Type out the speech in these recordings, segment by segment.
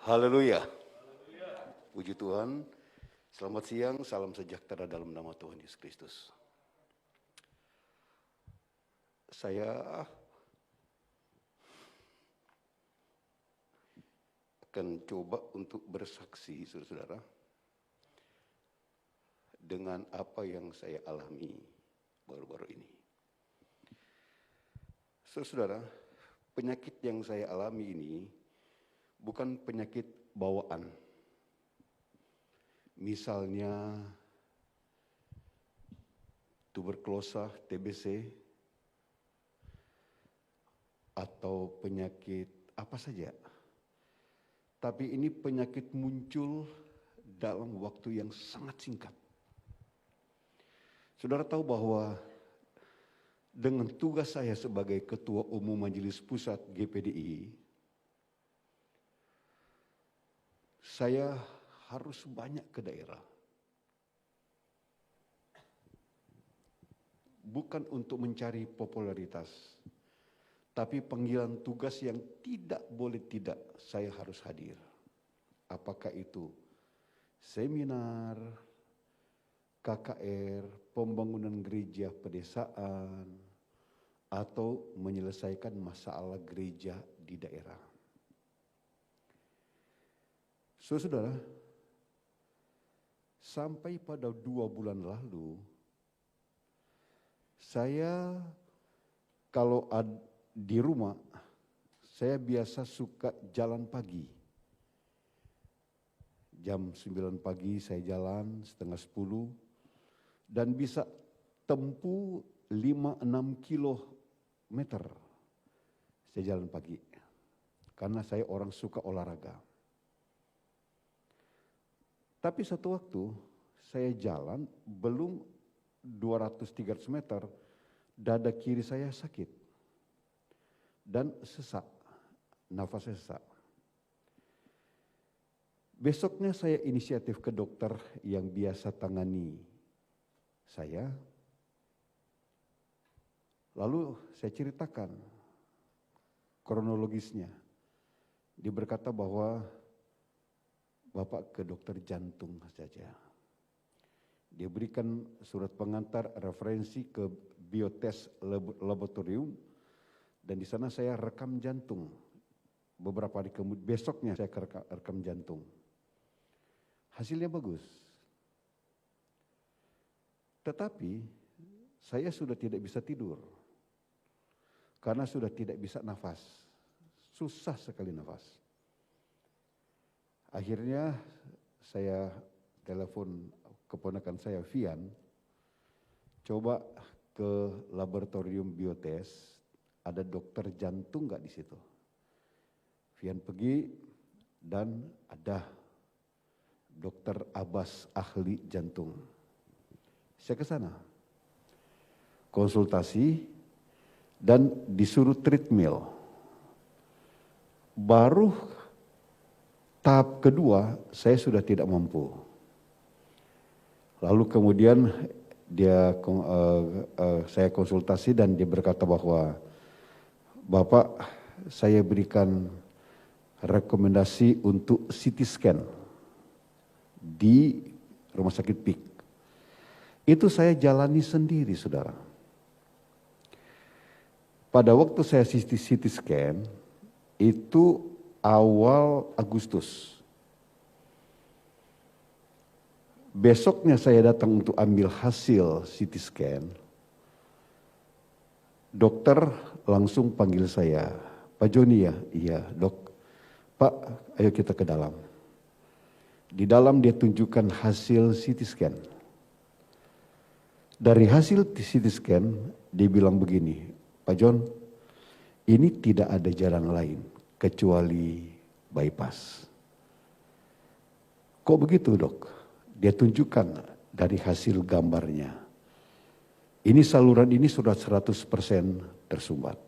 Haleluya. Puji Tuhan. Selamat siang, salam sejahtera dalam nama Tuhan Yesus Kristus. Saya akan coba untuk bersaksi, saudara-saudara, dengan apa yang saya alami baru-baru ini. Saudara, penyakit yang saya alami ini bukan penyakit bawaan. Misalnya tuberkulosa, TBC, atau penyakit apa saja. Tapi ini penyakit muncul dalam waktu yang sangat singkat. Saudara tahu bahwa dengan tugas saya sebagai Ketua Umum Majelis Pusat GPDI, saya harus banyak ke daerah. Bukan untuk mencari popularitas, tapi panggilan tugas yang tidak boleh tidak saya harus hadir. Apakah itu seminar, KKR, pembangunan gereja pedesaan, atau menyelesaikan masalah gereja di daerah. Saudara, sampai pada 2 bulan lalu, saya kalau di rumah, saya biasa suka jalan pagi. Jam 9 pagi saya jalan, setengah 10, dan bisa tempuh 5-6 kilometer. Saya jalan pagi, karena saya orang suka olahraga. Tapi satu waktu saya jalan belum 200-300 meter, dada kiri saya sakit dan sesak, nafasnya sesak. Besoknya saya inisiatif ke dokter yang biasa tangani saya. Lalu saya ceritakan kronologisnya. Dia berkata bahwa Bapak ke dokter jantung saja. Dia berikan surat pengantar referensi ke biotes laboratorium, dan di sana saya rekam jantung. Beberapa hari kemudian, besoknya saya rekam jantung. Hasilnya bagus. Tetapi saya sudah tidak bisa tidur karena sudah tidak bisa nafas. Susah sekali nafas. Akhirnya saya telepon keponakan saya, Vian, coba ke laboratorium biotes, ada dokter jantung nggak di situ? Vian pergi dan ada dokter Abbas, ahli jantung. Saya ke sana, konsultasi dan disuruh treadmill. Baru tahap kedua saya sudah tidak mampu. Lalu kemudian saya konsultasi dan dia berkata bahwa Bapak, saya berikan rekomendasi untuk CT scan di Rumah Sakit PIK. Itu saya jalani sendiri, saudara. Pada waktu saya CT scan, itu awal Agustus. Besoknya saya datang untuk ambil hasil CT scan. Dokter langsung panggil saya, Pak Joni ya? Iya dok. Pak, ayo kita ke dalam. Di dalam dia tunjukkan hasil CT scan. Dari hasil CT scan, dia bilang begini, Pak John, ini tidak ada jalan lain kecuali bypass. Kok begitu dok? Dia tunjukkan dari hasil gambarnya. Ini saluran ini sudah 100% tersumbat.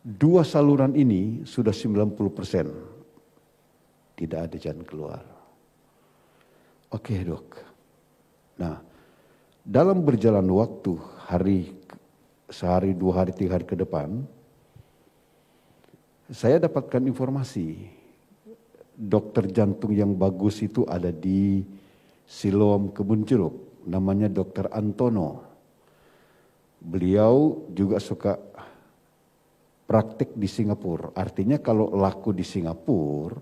2 saluran ini sudah 90%. Tidak ada jalan keluar. Oke dok. Nah, dalam berjalan waktu sehari, 2 hari, 3 hari ke depan, saya dapatkan informasi dokter jantung yang bagus itu ada di Siloam Kebun Jeruk, namanya Dokter Antono. Beliau juga suka praktik di Singapura. Artinya kalau laku di Singapura,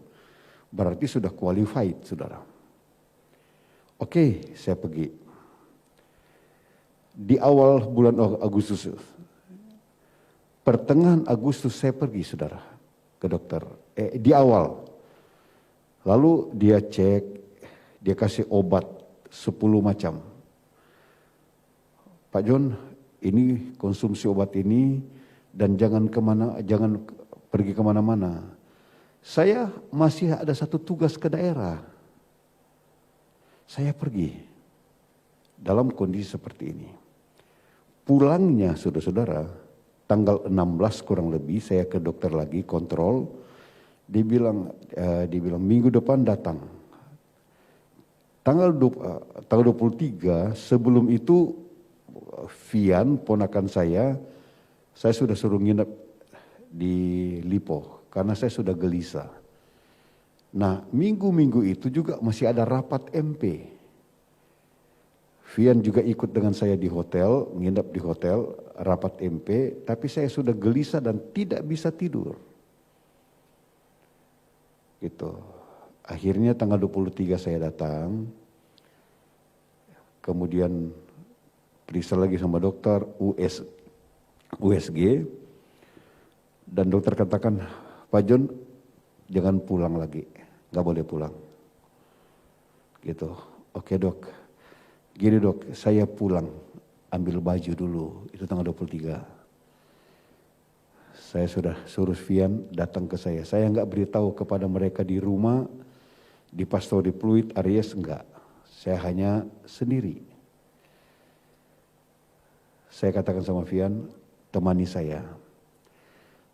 berarti sudah qualified, saudara. Oke, saya pergi. Di awal bulan Agustus, pertengahan Agustus saya pergi, saudara, ke dokter. Di awal. Lalu dia cek, dia kasih obat 10 macam. Pak John, ini konsumsi obat ini dan jangan pergi kemana-mana. Saya masih ada satu tugas ke daerah. Saya pergi dalam kondisi seperti ini. Pulangnya saudara-saudara, tanggal 16 kurang lebih saya ke dokter lagi kontrol. Dibilang minggu depan datang. Tanggal 23 sebelum itu Fian ponakan saya sudah suruh nginep di Lipo karena saya sudah gelisah. Nah, minggu-minggu itu juga masih ada rapat MP. Fian juga ikut dengan saya di hotel, nginep di hotel, rapat MP, tapi saya sudah gelisah dan tidak bisa tidur. Gitu. Akhirnya tanggal 23 saya datang, kemudian periksa lagi sama dokter USG, dan dokter katakan, Pak John jangan pulang lagi, nggak boleh pulang. Gitu. Oke dok, gini dok, saya pulang, ambil baju dulu, itu tanggal 23. Saya sudah suruh Fian datang ke saya nggak beritahu kepada mereka di rumah, di Pastori Pluit, Aries, enggak. Saya hanya sendiri. Saya katakan sama Fian, temani saya.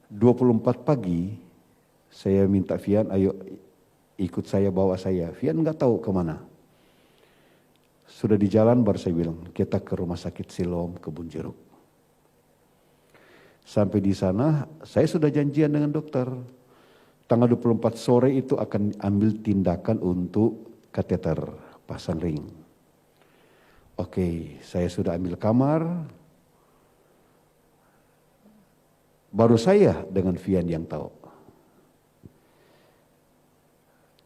24 pagi, saya minta Fian, ayo ikut saya, bawa saya. Fian nggak tahu kemana. Sudah di jalan baru saya bilang, kita ke rumah sakit Siloam Kebun Jeruk. Sampai di sana, saya sudah janjian dengan dokter. Tanggal 24 sore itu akan ambil tindakan untuk kateter pasang ring. Oke, saya sudah ambil kamar. Baru saya dengan Fian yang tahu.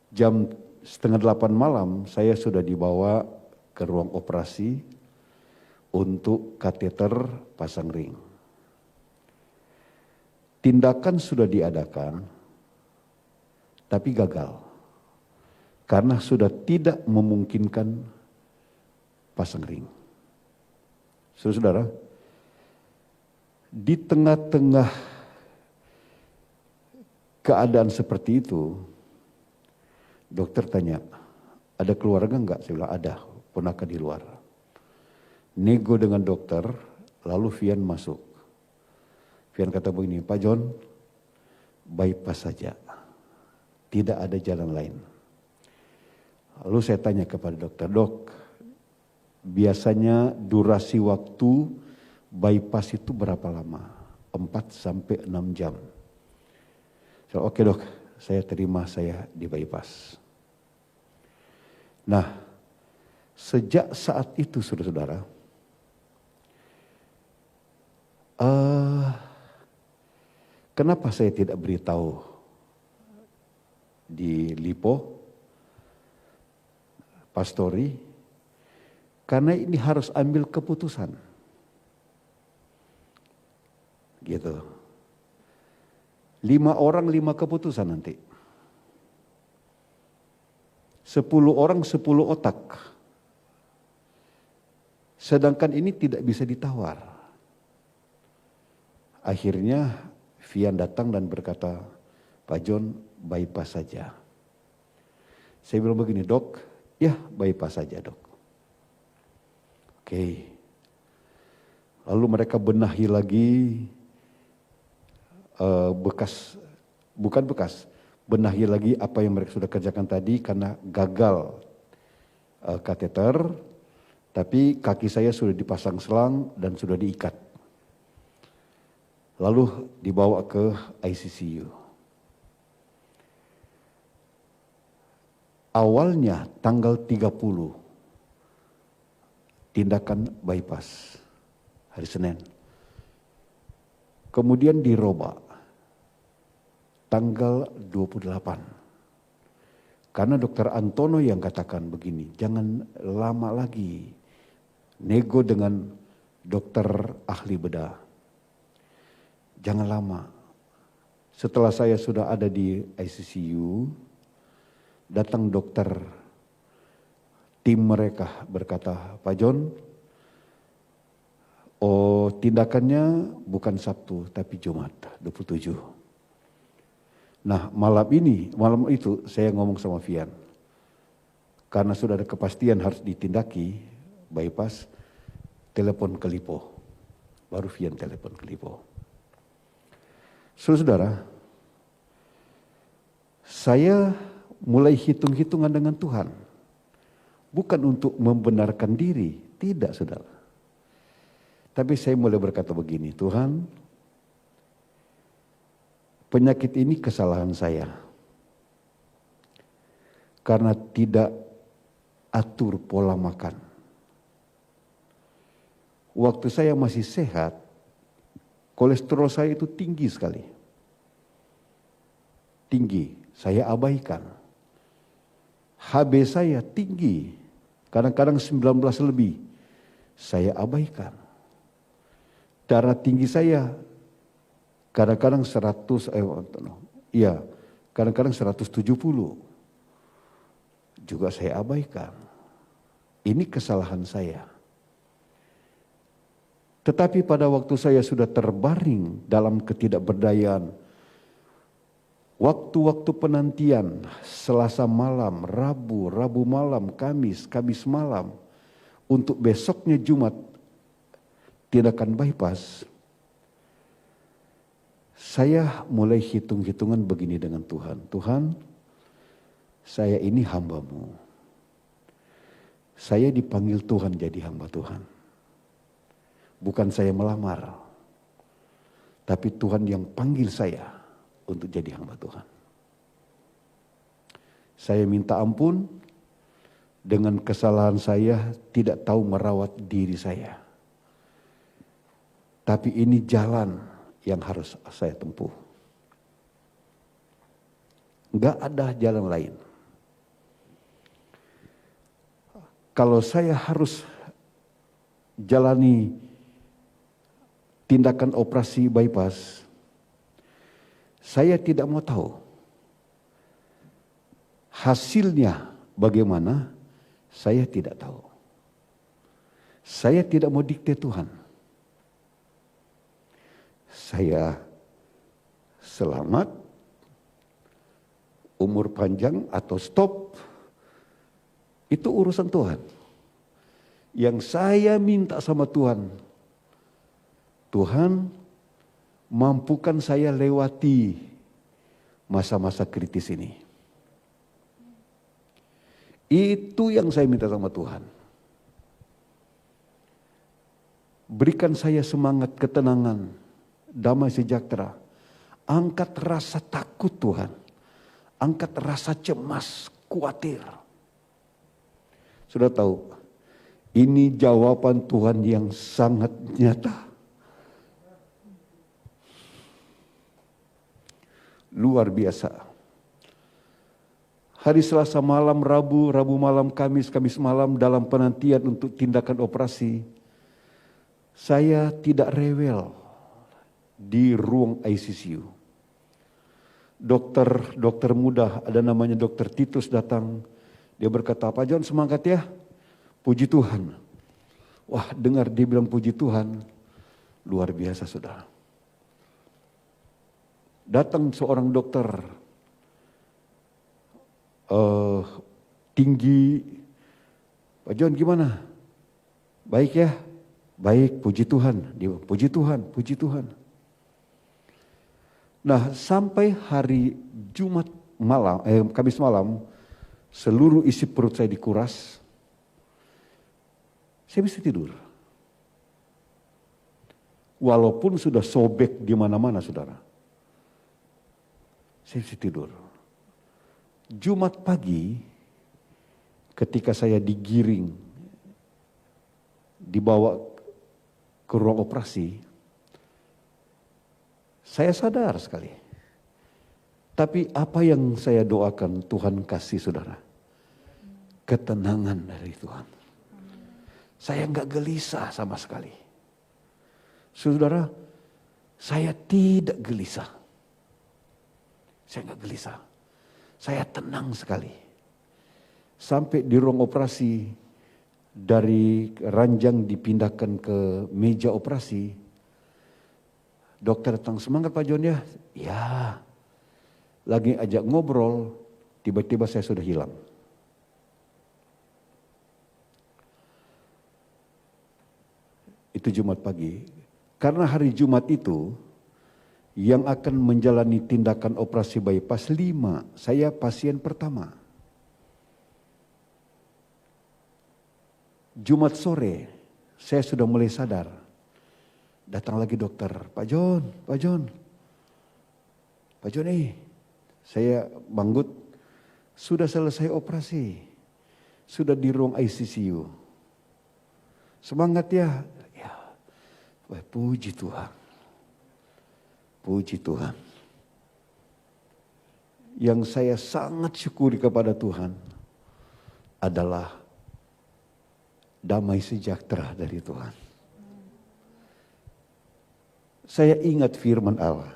Jam 7:30 malam saya sudah dibawa ke ruang operasi untuk kateter pasang ring. Tindakan sudah diadakan, tapi gagal. Karena sudah tidak memungkinkan pasang ring. Saudara, di tengah-tengah keadaan seperti itu, dokter tanya, ada keluarga enggak? Saya bilang, ada, ponakan di luar. Nego dengan dokter, lalu Fian masuk. Fian kata begini, Pak John, bypass saja. Tidak ada jalan lain. Lalu saya tanya kepada dokter, dok, biasanya durasi waktu bypass itu berapa lama? 4 sampai 6 jam. So, oke dok, saya terima, saya di bypass. Nah, sejak saat itu saudara-saudara, kenapa saya tidak beritahu di Lipo, Pastori? Karena ini harus ambil keputusan. Gitu. 5 orang 5 keputusan nanti. 10 orang 10 otak. Sedangkan ini tidak bisa ditawar. Akhirnya Fian datang dan berkata, Pak John, bypass saja. Saya bilang begini, dok, ya bypass saja dok. Oke. Lalu mereka benahi lagi benahi lagi apa yang mereka sudah kerjakan tadi karena gagal kateter, tapi kaki saya sudah dipasang selang dan sudah diikat. Lalu dibawa ke ICU. awalnya tanggal 30 tindakan bypass hari Senin. Kemudian dirobak tanggal 28. Karena Dokter Antono yang katakan begini, jangan lama lagi nego dengan dokter ahli bedah. Jangan lama. Setelah saya sudah ada di ICU, datang dokter tim mereka berkata, Pak John, tindakannya bukan Sabtu tapi Jumat 27. Nah malam itu saya ngomong sama Vian. Karena sudah ada kepastian harus ditindaki bypass, telepon ke Lipo. Baru Vian telepon ke Lipo. Saudara, saya mulai hitung-hitungan dengan Tuhan. Bukan untuk membenarkan diri, tidak saudara. Tapi saya mulai berkata begini, Tuhan, penyakit ini kesalahan saya. Karena tidak atur pola makan. Waktu saya masih sehat, kolesterol saya itu tinggi sekali. Tinggi, saya abaikan. HB saya tinggi, kadang-kadang 19 lebih, saya abaikan. Darah tinggi saya kadang-kadang 170 juga saya abaikan. Ini kesalahan saya. Tetapi pada waktu saya sudah terbaring dalam ketidakberdayaan, waktu-waktu penantian, Selasa malam, Rabu malam, Kamis malam, untuk besoknya Jumat, tindakan bypass, saya mulai hitung-hitungan begini dengan Tuhan. Tuhan, saya ini hamba-Mu. Saya dipanggil Tuhan jadi hamba Tuhan. Bukan saya melamar, tapi Tuhan yang panggil saya untuk jadi hamba Tuhan. Saya minta ampun dengan kesalahan saya tidak tahu merawat diri saya. Tapi ini jalan yang harus saya tempuh. Enggak ada jalan lain. Kalau saya harus jalani tindakan operasi bypass, saya tidak mau tahu hasilnya bagaimana, saya tidak tahu. Saya tidak mau dikte Tuhan. Saya selamat, umur panjang atau stop, itu urusan Tuhan. Yang saya minta sama Tuhan, Tuhan mampukan saya lewati masa-masa kritis ini. Itu yang saya minta sama Tuhan. Berikan saya semangat, ketenangan, damai sejahtera. Angkat rasa takut Tuhan. Angkat rasa cemas, khawatir. Sudah tahu, ini jawaban Tuhan yang sangat nyata. Luar biasa. Hari Selasa malam, Rabu malam, Kamis malam dalam penantian untuk tindakan operasi, saya tidak rewel di ruang ICU. Dokter muda, ada namanya Dokter Titus datang. Dia berkata, Pak John semangat ya, puji Tuhan. Wah, dengar dia bilang puji Tuhan, luar biasa saudara. Datang seorang dokter tinggi, Pak John gimana? Baik ya? Baik, puji Tuhan. Dia, puji Tuhan, puji Tuhan. Nah, sampai hari Jumat malam, Kamis malam, seluruh isi perut saya dikuras. Saya bisa tidur. Walaupun sudah sobek di mana-mana, saudara. Saya bisa tidur. Jumat pagi, ketika saya digiring, dibawa ke ruang operasi, saya sadar sekali. Tapi apa yang saya doakan Tuhan kasih saudara? Ketenangan dari Tuhan. Saya enggak gelisah sama sekali. Saudara, saya tidak gelisah. Saya enggak gelisah. Saya tenang sekali. Sampai di ruang operasi, dari ranjang dipindahkan ke meja operasi, dokter datang, semangat Pak John ya? Ya. Lagi ajak ngobrol, tiba-tiba saya sudah hilang. Itu Jumat pagi. Karena hari Jumat itu, yang akan menjalani tindakan operasi bypass 5, saya pasien pertama. Jumat sore, saya sudah mulai sadar. Datang lagi dokter, Pak John, saya Manggut, sudah selesai operasi, sudah di ruang ICU. Semangat ya, ya. Wah, puji Tuhan, puji Tuhan. Yang saya sangat syukuri kepada Tuhan adalah damai sejahtera dari Tuhan. Saya ingat firman Allah.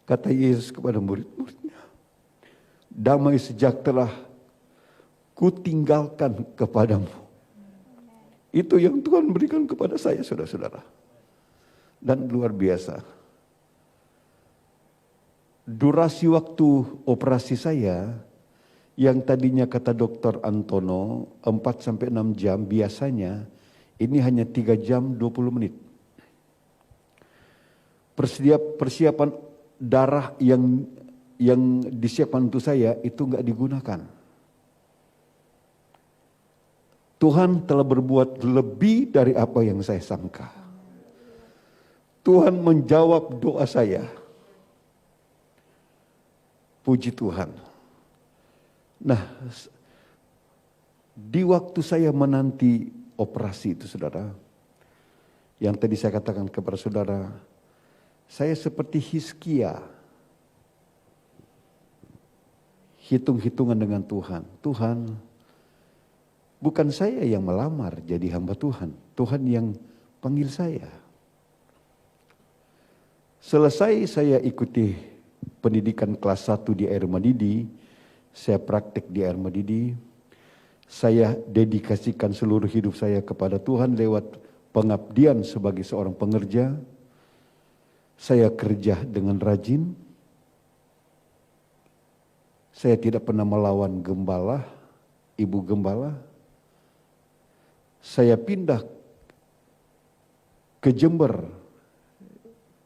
Kata Yesus kepada murid-muridnya, damai sejahtera ku tinggalkan kepadamu. Itu yang Tuhan berikan kepada saya, saudara-saudara. Dan luar biasa. Durasi waktu operasi saya, yang tadinya kata dokter Antono 4-6 jam, biasanya ini hanya 3 jam 20 menit. Persiapan darah yang disiapkan untuk saya itu enggak digunakan. Tuhan telah berbuat lebih dari apa yang saya sangka. Tuhan menjawab doa saya. Puji Tuhan. Nah, di waktu saya menanti operasi itu saudara, yang tadi saya katakan kepada saudara, saya seperti Hizkia, hitung-hitungan dengan Tuhan. Tuhan, bukan saya yang melamar jadi hamba Tuhan, Tuhan yang panggil saya. Selesai saya ikuti pendidikan kelas 1 di Air Madidi, saya praktek di Air Madidi, saya dedikasikan seluruh hidup saya kepada Tuhan lewat pengabdian sebagai seorang pengerja. Saya kerja dengan rajin. Saya tidak pernah melawan gembala, ibu gembala. Saya pindah ke Jember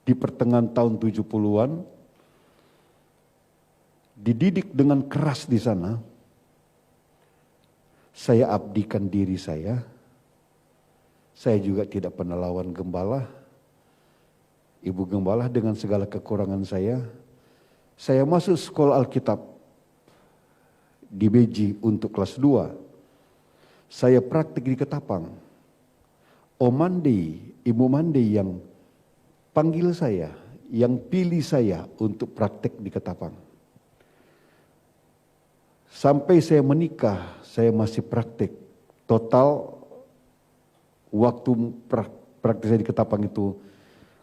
di pertengahan tahun 70-an. Dididik dengan keras di sana. Saya abdikan diri saya. Saya juga tidak pernah lawan gembala. Ibu gembala dengan segala kekurangan saya masuk sekolah Alkitab di Beji untuk kelas 2. Saya praktik di Ketapang. Om Mandi, Ibu Mandi yang panggil saya, yang pilih saya untuk praktik di Ketapang. Sampai saya menikah, saya masih praktik. Total waktu praktik saya di Ketapang itu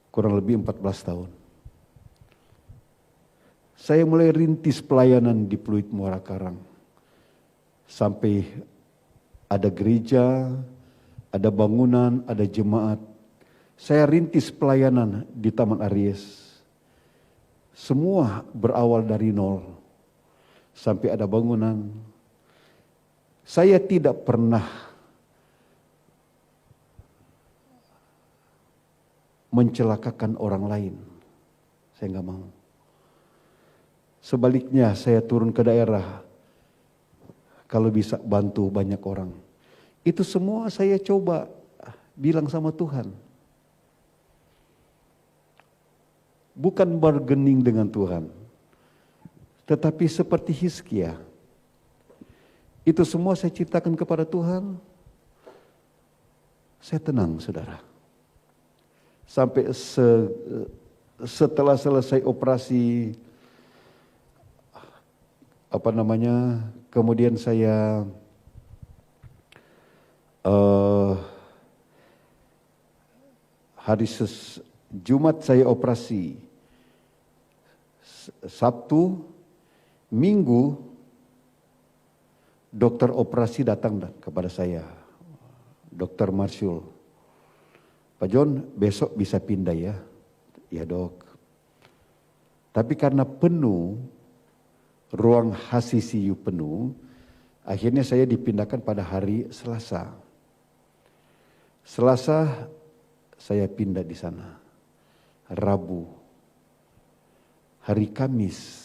kurang lebih 14 tahun. Saya mulai rintis pelayanan di Pluit Muara Karang. Sampai ada gereja, ada bangunan, ada jemaat. Saya rintis pelayanan di Taman Aries. Semua berawal dari nol. Sampai ada bangunan. Saya tidak pernah mencelakakan orang lain. Saya enggak mau. Sebaliknya saya turun ke daerah. Kalau bisa bantu banyak orang. Itu semua saya coba bilang sama Tuhan. Bukan bargaining dengan Tuhan. Tetapi seperti Hizkia. Itu semua saya ceritakan kepada Tuhan. Saya tenang, saudara. Sampai setelah selesai operasi, kemudian saya hari Jumat saya operasi, Sabtu, Minggu, dokter operasi datang kepada saya, Dokter Marshall. Pak John, besok bisa pindah ya? Ya dok. Tapi karena penuh, ruang HCCU penuh, akhirnya saya dipindahkan pada hari Selasa. Selasa saya pindah di sana. Rabu, hari Kamis,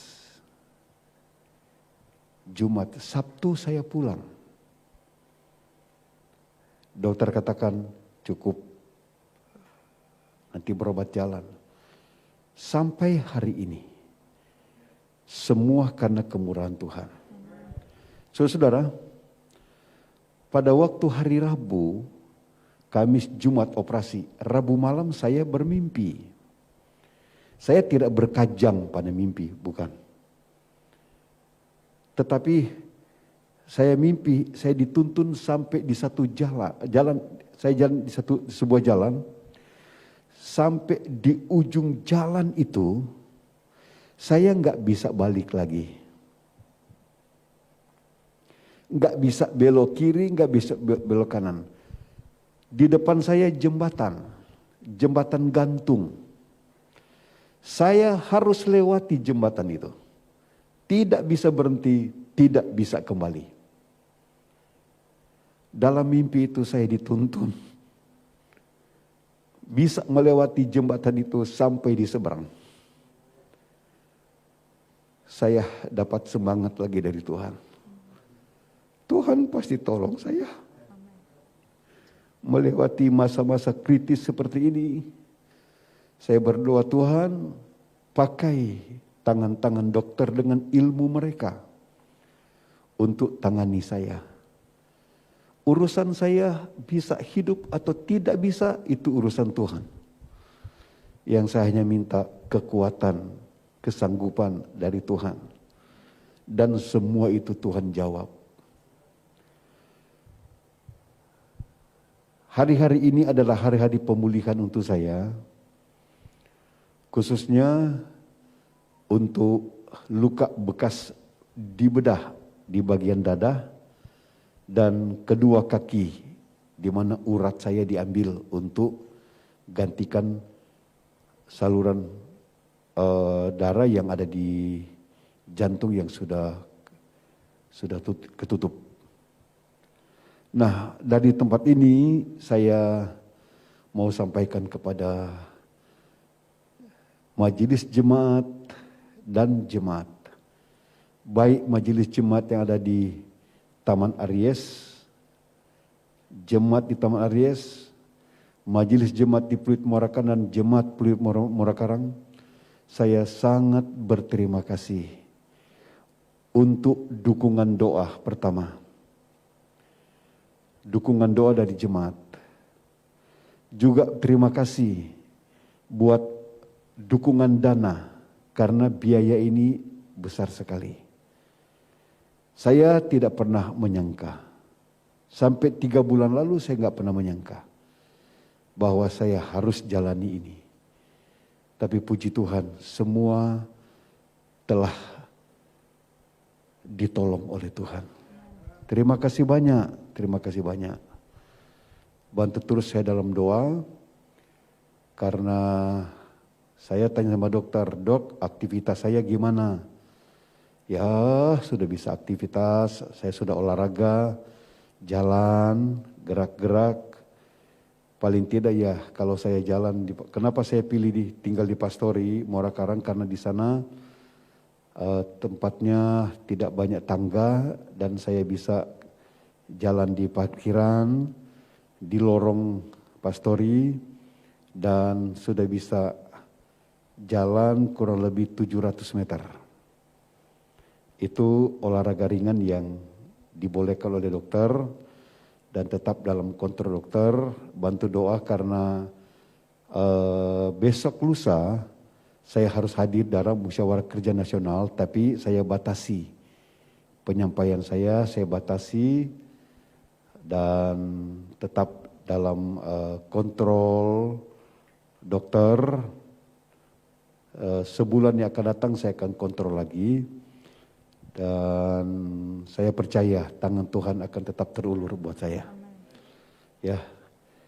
Jumat, Sabtu saya pulang. Dokter katakan cukup, nanti berobat jalan. Sampai hari ini, semua karena kemurahan Tuhan. Saudara, pada waktu hari Rabu, Kamis, Jumat operasi, Rabu malam saya bermimpi. Saya tidak berkajang pada mimpi, bukan. Tetapi saya mimpi, saya dituntun sampai di satu jalan, saya jalan di sebuah jalan, sampai di ujung jalan itu, saya nggak bisa balik lagi. Nggak bisa belok kiri, nggak bisa belok kanan. Di depan saya jembatan gantung. Saya harus lewati jembatan itu. Tidak bisa berhenti, tidak bisa kembali. Dalam mimpi itu saya dituntun. Bisa melewati jembatan itu sampai di seberang. Saya dapat semangat lagi dari Tuhan. Tuhan pasti tolong saya. Melewati masa-masa kritis seperti ini, saya berdoa, Tuhan, pakai tangan-tangan dokter dengan ilmu mereka untuk tangani saya. Urusan saya bisa hidup atau tidak bisa, itu urusan Tuhan. Yang saya hanya minta kekuatan, kesanggupan dari Tuhan. Dan semua itu Tuhan jawab. Hari-hari ini adalah hari-hari pemulihan untuk saya, khususnya untuk luka bekas di bedah di bagian dada dan kedua kaki, di mana urat saya diambil untuk gantikan saluran darah yang ada di jantung yang sudah ketutup. Nah, dari tempat ini saya mau sampaikan kepada majelis jemaat dan jemaat. Baik majelis jemaat yang ada di Taman Aries, jemaat di Taman Aries, majelis jemaat di Pluit Muarakan dan jemaat Pluit Muarakarang, saya sangat berterima kasih untuk dukungan doa pertama. Dukungan doa dari jemaat. Juga terima kasih buat dukungan dana karena biaya ini besar sekali. Saya tidak pernah menyangka. Sampai 3 bulan lalu saya nggak pernah menyangka bahwa saya harus jalani ini. Tapi puji Tuhan, semua telah ditolong oleh Tuhan. Terima kasih banyak, terima kasih banyak. Bantu terus saya dalam doa, karena saya tanya sama dokter, dok aktivitas saya gimana? Ya sudah bisa aktivitas, saya sudah olahraga, jalan, gerak-gerak. Paling tidak ya kalau saya jalan, kenapa saya pilih tinggal di Pastori, Muarakarang, karena di sana tempatnya tidak banyak tangga dan saya bisa jalan di parkiran, di lorong Pastori, dan sudah bisa jalan kurang lebih 700 meter. Itu olahraga ringan yang dibolehkan oleh dokter dan tetap dalam kontrol dokter. Bantu doa karena besok lusa saya harus hadir dalam musyawarah kerja nasional, tapi saya batasi penyampaian saya batasi dan tetap dalam kontrol dokter. Sebulan yang akan datang saya akan kontrol lagi dan saya percaya tangan Tuhan akan tetap terulur buat saya. Ya,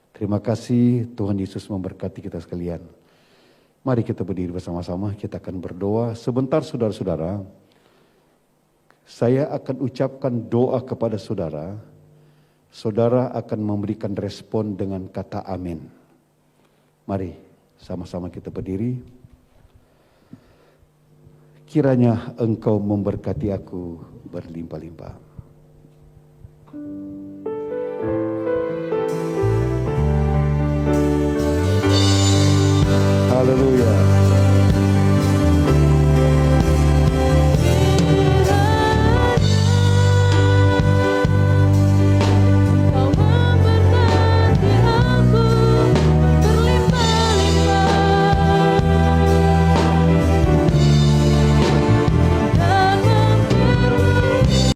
terima kasih, Tuhan Yesus memberkati kita sekalian. Mari kita berdiri bersama-sama, kita akan berdoa. Sebentar saudara-saudara, saya akan ucapkan doa kepada saudara. Saudara akan memberikan respon dengan kata amin. Mari sama-sama kita berdiri. Kiranya Engkau memberkati aku berlimpah-limpah.